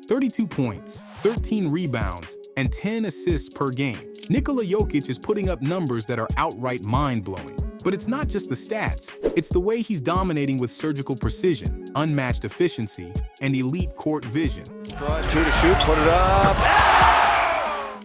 32 points, 13 rebounds, and 10 assists per game. Nikola Jokic is putting up numbers that are outright mind-blowing. But it's not just the stats. It's the way he's dominating with surgical precision, unmatched efficiency, and elite court vision. Two to shoot, put it up.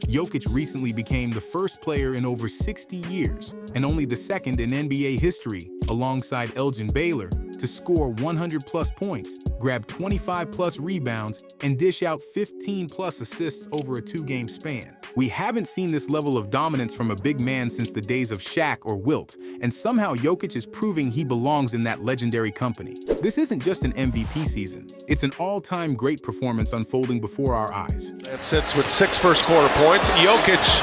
Jokic recently became the first player in over 60 years, and only the second in NBA history, alongside Elgin Baylor, to score 100-plus points, grab 25-plus rebounds, and dish out 15-plus assists over a two-game span. We haven't seen this level of dominance from a big man since the days of Shaq or Wilt, and somehow Jokic is proving he belongs in that legendary company. This isn't just an MVP season. It's an all-time great performance unfolding before our eyes. That sits with 6 first-quarter points. Jokic.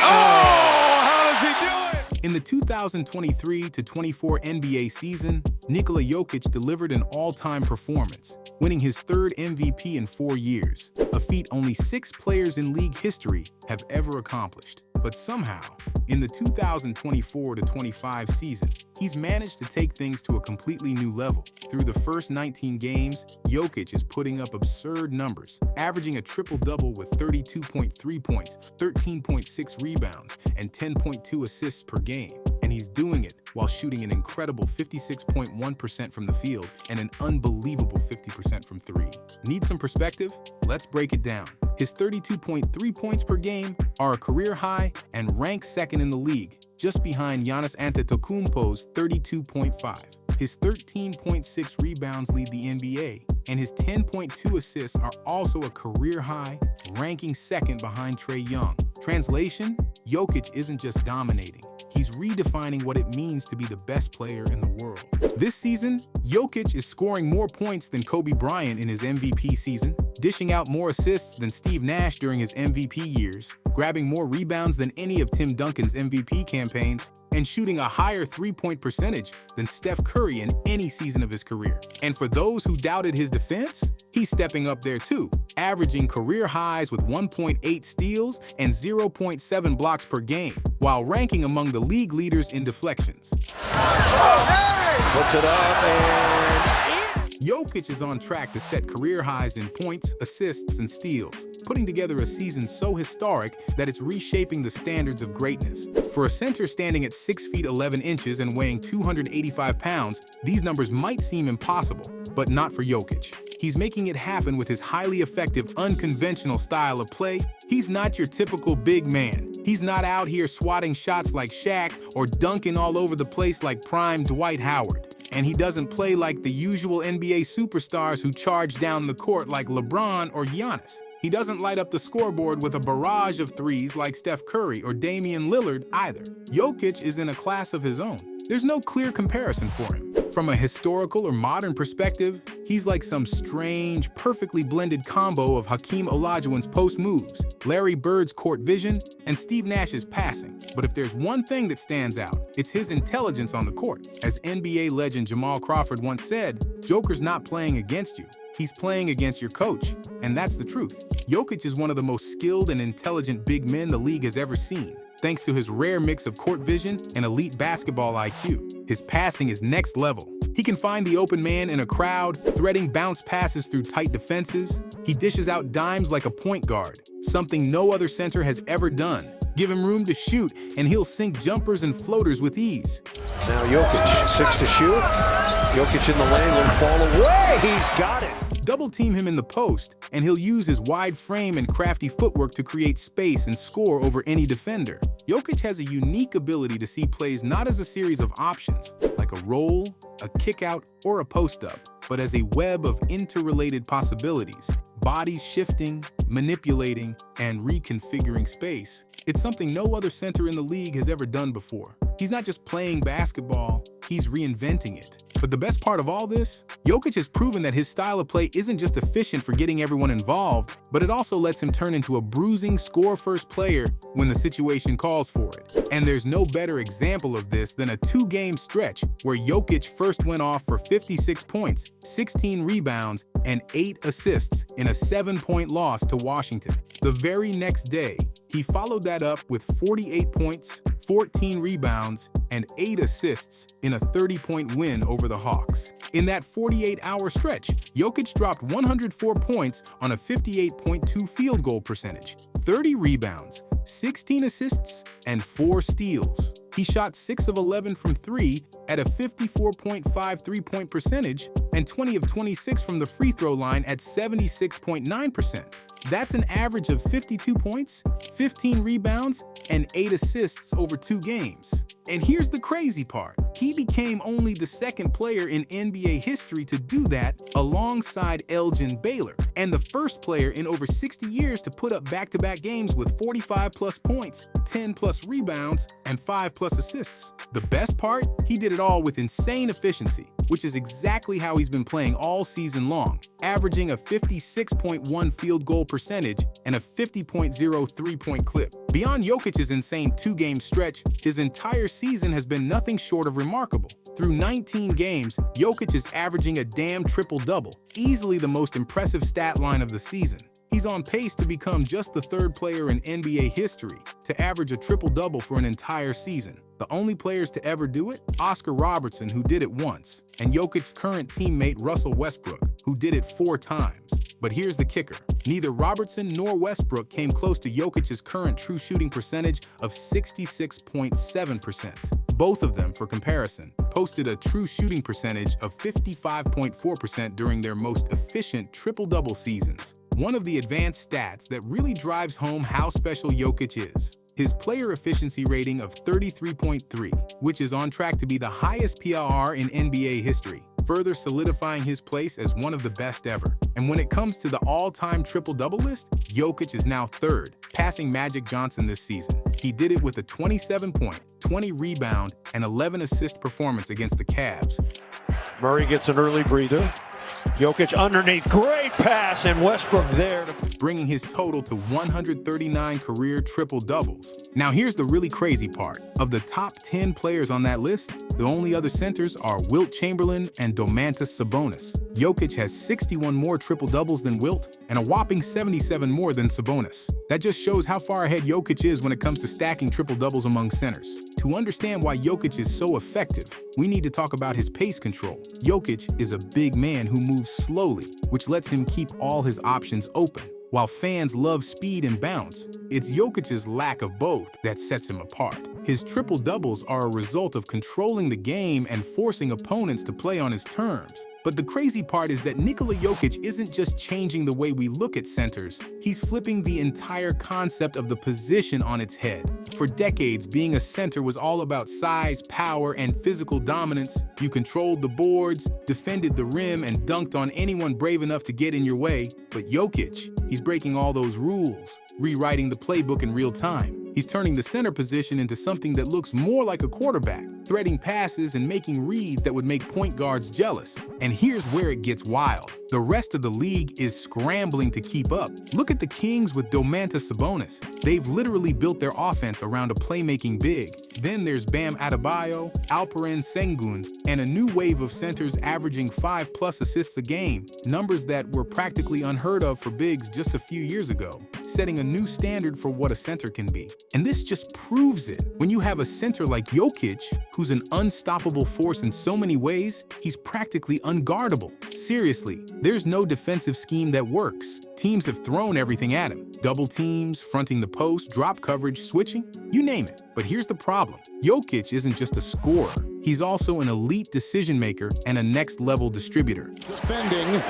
Oh, how does he do it? In the 2023-24 NBA season, Nikola Jokic delivered an all-time performance, winning his third MVP in 4 years, a feat only 6 players in league history have ever accomplished. But somehow, in the 2024-25 season, he's managed to take things to a completely new level. Through the first 19 games, Jokic is putting up absurd numbers, averaging a triple-double with 32.3 points, 13.6 rebounds, and 10.2 assists per game. And he's doing it while shooting an incredible 56.1% from the field and an unbelievable 50% from three. Need some perspective? Let's break it down. His 32.3 points per game are a career high and rank second in the league, just behind Giannis Antetokounmpo's 32.5. His 13.6 rebounds lead the NBA, and his 10.2 assists are also a career high, ranking second behind Trae Young. Translation? Jokic isn't just dominating. He's redefining what it means to be the best player in the world. This season, Jokic is scoring more points than Kobe Bryant in his MVP season, dishing out more assists than Steve Nash during his MVP years, grabbing more rebounds than any of Tim Duncan's MVP campaigns, and shooting a higher three-point percentage than Steph Curry in any season of his career. And for those who doubted his defense, he's stepping up there too, averaging career highs with 1.8 steals and 0.7 blocks per game, while ranking among the league leaders in deflections. Puts it up and... Jokic is on track to set career highs in points, assists, and steals, putting together a season so historic that it's reshaping the standards of greatness. For a center standing at 6 feet 11 inches and weighing 285 pounds, these numbers might seem impossible, but not for Jokic. He's making it happen with his highly effective, unconventional style of play. He's not your typical big man. He's not out here swatting shots like Shaq or dunking all over the place like prime Dwight Howard. And he doesn't play like the usual NBA superstars who charge down the court like LeBron or Giannis. He doesn't light up the scoreboard with a barrage of threes like Steph Curry or Damian Lillard either. Jokic is in a class of his own. There's no clear comparison for him. From a historical or modern perspective, he's like some strange, perfectly blended combo of Hakeem Olajuwon's post moves, Larry Bird's court vision, and Steve Nash's passing. But if there's one thing that stands out, it's his intelligence on the court. As NBA legend Jamal Crawford once said, "Joker's not playing against you. He's playing against your coach." And that's the truth. Jokic is one of the most skilled and intelligent big men the league has ever seen, thanks to his rare mix of court vision and elite basketball IQ. His passing is next level. He can find the open man in a crowd, threading bounce passes through tight defenses. He dishes out dimes like a point guard, something no other center has ever done. Give him room to shoot, and he'll sink jumpers and floaters with ease. Now Jokic, 6 to shoot. Jokic in the lane will fall away. He's got it. Double team him in the post, and he'll use his wide frame and crafty footwork to create space and score over any defender. Jokic has a unique ability to see plays not as a series of options, like a roll, a kick-out, or a post-up, but as a web of interrelated possibilities, bodies shifting, manipulating, and reconfiguring space. It's something no other center in the league has ever done before. He's not just playing basketball, he's reinventing it. But the best part of all this, Jokic has proven that his style of play isn't just efficient for getting everyone involved, but it also lets him turn into a bruising score-first player when the situation calls for it. And there's no better example of this than a 2-game stretch where Jokic first went off for 56 points, 16 rebounds, and 8 assists in a 7-point loss to Washington. The very next day, he followed that up with 48 points, 14 rebounds, and 8 assists in a 30-point win over the Hawks. In that 48-hour stretch, Jokic dropped 104 points on a 58.2 field goal percentage, 30 rebounds, 16 assists, and 4 steals. He shot 6 of 11 from 3 at a 54.5 three-point percentage and 20 of 26 from the free throw line at 76.9%. That's an average of 52 points, 15 rebounds, and 8 assists over 2 games. And here's the crazy part. He became only the second player in NBA history to do that alongside Elgin Baylor, and the first player in over 60 years to put up back-to-back games with 45-plus points, 10-plus rebounds, and 5-plus assists. The best part? He did it all with insane efficiency, which is exactly how he's been playing all season long, averaging a 56.1 field goal percentage and a 50.0 three-point clip. Beyond Jokic's insane 2-game stretch, his entire season has been nothing short of remarkable. Through 19 games, Jokic is averaging a damn triple-double, easily the most impressive stat line of the season. He's on pace to become just the 3rd player in NBA history to average a triple-double for an entire season. The only players to ever do it? Oscar Robertson, who did it once, and Jokic's current teammate Russell Westbrook, who did it 4 times. But here's the kicker. Neither Robertson nor Westbrook came close to Jokic's current true shooting percentage of 66.7%. Both of them, for comparison, posted a true shooting percentage of 55.4% during their most efficient triple-double seasons. One of the advanced stats that really drives home how special Jokic is: his player efficiency rating of 33.3, which is on track to be the highest PRR in NBA history, further solidifying his place as one of the best ever. And when it comes to the all-time triple-double list, Jokic is now 3rd, passing Magic Johnson this season. He did it with a 27-point, 20-rebound, and 11-assist performance against the Cavs. Murray gets an early breather. Jokic underneath, great pass, and Westbrook there, bringing his total to 139 career triple-doubles. Now here's the really crazy part. Of the top 10 players on that list, the only other centers are Wilt Chamberlain and Domantas Sabonis. Jokic has 61 more triple-doubles than Wilt and a whopping 77 more than Sabonis. That just shows how far ahead Jokic is when it comes to stacking triple-doubles among centers. To understand why Jokic is so effective, we need to talk about his pace control. Jokic is a big man who moves slowly, which lets him keep all his options open. While fans love speed and bounce, it's Jokic's lack of both that sets him apart. His triple-doubles are a result of controlling the game and forcing opponents to play on his terms. But the crazy part is that Nikola Jokic isn't just changing the way we look at centers, he's flipping the entire concept of the position on its head. For decades, being a center was all about size, power, and physical dominance. You controlled the boards, defended the rim, and dunked on anyone brave enough to get in your way. But Jokic, he's breaking all those rules, rewriting the playbook in real time. He's turning the center position into something that looks more like a quarterback, threading passes and making reads that would make point guards jealous. And here's where it gets wild. The rest of the league is scrambling to keep up. Look at the Kings with Domantas Sabonis. They've literally built their offense around a playmaking big. Then there's Bam Adebayo, Alperen Sengun, and a new wave of centers averaging 5+ assists a game, numbers that were practically unheard of for bigs just a few years ago, setting a new standard for what a center can be. And this just proves it. When you have a center like Jokic, who's an unstoppable force in so many ways, he's practically unguardable. Seriously, there's no defensive scheme that works. Teams have thrown everything at him. Double teams, fronting the post, drop coverage, switching, you name it. But here's the problem. Jokic isn't just a scorer. He's also an elite decision maker and a next-level distributor. Defending,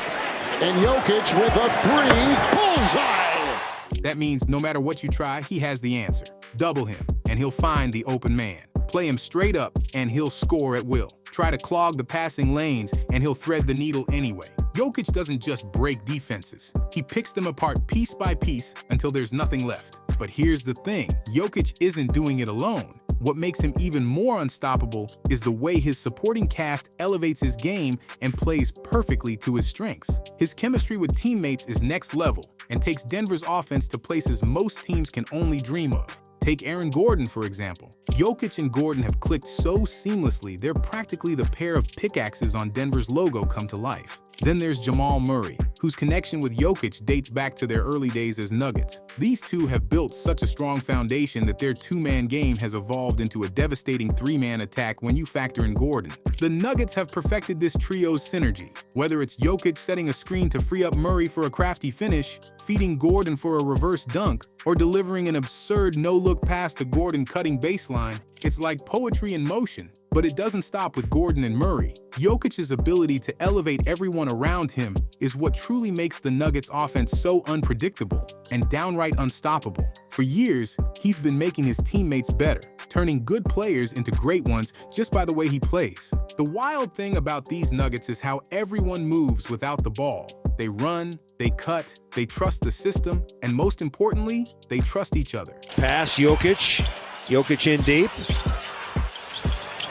and Jokic with a 3, bullseye! That means no matter what you try, he has the answer. Double him, and he'll find the open man. Play him straight up, and he'll score at will. Try to clog the passing lanes, and he'll thread the needle anyway. Jokic doesn't just break defenses. He picks them apart piece by piece until there's nothing left. But here's the thing, Jokic isn't doing it alone. What makes him even more unstoppable is the way his supporting cast elevates his game and plays perfectly to his strengths. His chemistry with teammates is next level and takes Denver's offense to places most teams can only dream of. Take Aaron Gordon, for example. Jokic and Gordon have clicked so seamlessly, they're practically the pair of pickaxes on Denver's logo come to life. Then there's Jamal Murray, whose connection with Jokic dates back to their early days as Nuggets. These two have built such a strong foundation that their two-man game has evolved into a devastating three-man attack when you factor in Gordon. The Nuggets have perfected this trio's synergy. Whether it's Jokic setting a screen to free up Murray for a crafty finish, feeding Gordon for a reverse dunk, or delivering an absurd no-look pass to Gordon cutting baseline, it's like poetry in motion. But it doesn't stop with Gordon and Murray. Jokic's ability to elevate everyone around him is what truly makes the Nuggets' offense so unpredictable and downright unstoppable. For years, he's been making his teammates better, turning good players into great ones just by the way he plays. The wild thing about these Nuggets is how everyone moves without the ball. They run, they cut, they trust the system, and most importantly, they trust each other. Pass Jokic. Jokic in deep.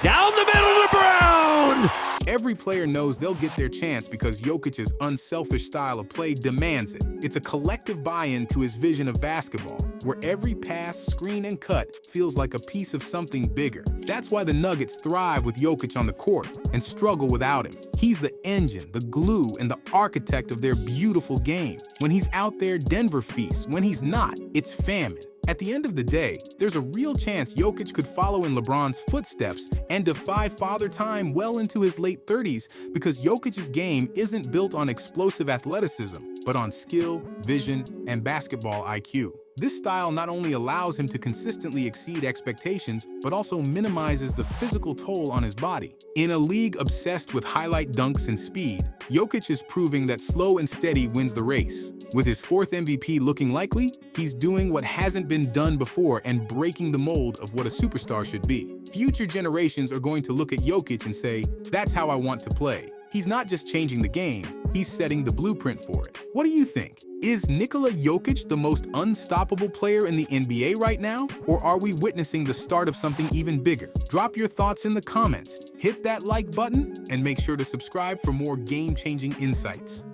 Down the middle to Brown! Every player knows they'll get their chance because Jokic's unselfish style of play demands it. It's a collective buy-in to his vision of basketball, where every pass, screen, and cut feels like a piece of something bigger. That's why the Nuggets thrive with Jokic on the court and struggle without him. He's the engine, the glue, and the architect of their beautiful game. When he's out there, Denver feasts. When he's not, it's famine. At the end of the day, there's a real chance Jokic could follow in LeBron's footsteps and defy Father Time well into his late 30s because Jokic's game isn't built on explosive athleticism, but on skill, vision, and basketball IQ. This style not only allows him to consistently exceed expectations, but also minimizes the physical toll on his body. In a league obsessed with highlight dunks and speed, Jokic is proving that slow and steady wins the race. With his fourth MVP looking likely, he's doing what hasn't been done before and breaking the mold of what a superstar should be. Future generations are going to look at Jokic and say, "That's how I want to play." He's not just changing the game, he's setting the blueprint for it. What do you think? Is Nikola Jokic the most unstoppable player in the NBA right now? Or are we witnessing the start of something even bigger? Drop your thoughts in the comments, hit that like button, and make sure to subscribe for more game-changing insights.